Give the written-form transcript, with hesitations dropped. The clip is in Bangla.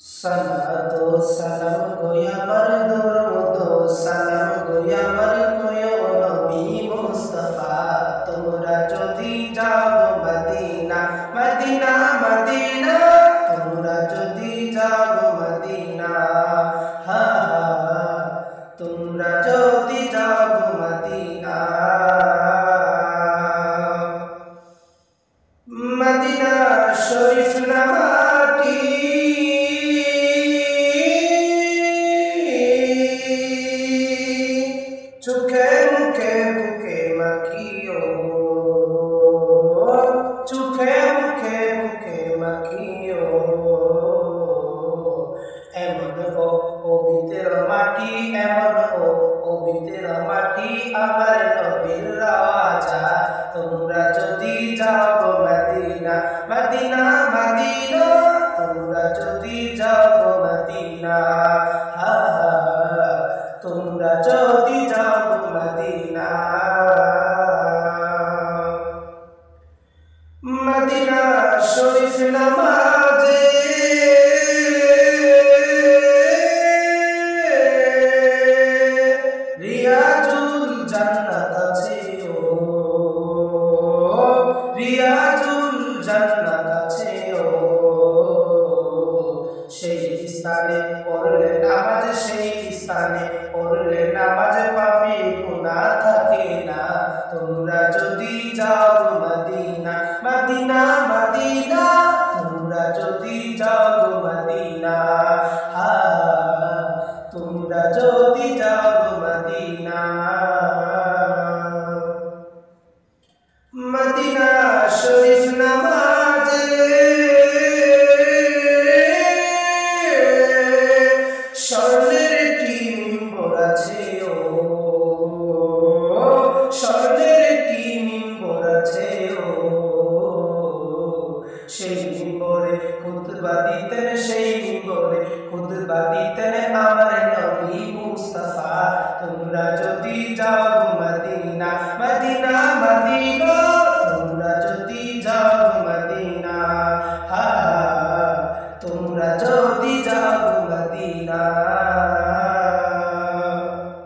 সালাতো সালাম গোয়াবার দরুদ সালাম গোয়াবার কোয় নবী মুস্তাফা তোমরা যদি যাও মদিনা মদিনা মদিনা তোমরা যদি যাও মদিনা হা তোমরা যদি যাও মদিনা মদিনা শরীফ নামাটি চোখে মুখে বুকে মাখিও চোখে মুখে বুকে মাখিও এমন ও পবিত্র মাটি এমন ও পবিত্র মাটি আমার নবীর রাজা তোমরা যদি যাও মদিনা মদিনা মদিনা তোমরা যদি যাও মদিনা হা তোমরা যদি যাও মদিনা মদিনা শরীফ নামাজে রিয়াজুল জান্নাত আছে ও রিয়াজুল জান্নাত আছে ও সেই স্থানে পড়লে নামাজ সেই স্থানে পড়লে নামাজ পাপী গুনাহ থাকে না তোমরা যদি যাও মদিনা মদিনা মদিনা তোমরা যদি যাও মদিনা হা তোমরা যদি যাও মদিনা মদিনা শরীফ নামাজে স্বর্ণের একটি মিম্বর আছে ও স্বর্ণের একটি মিম্বর আছে ও সেই মিম্বরে খুতবা দিতেন সেই মিম্বরে খুতবা দিতেন আমার নবী মুস্তাফা তোমরা যদি যাও মদিনা মদিনা মদিনা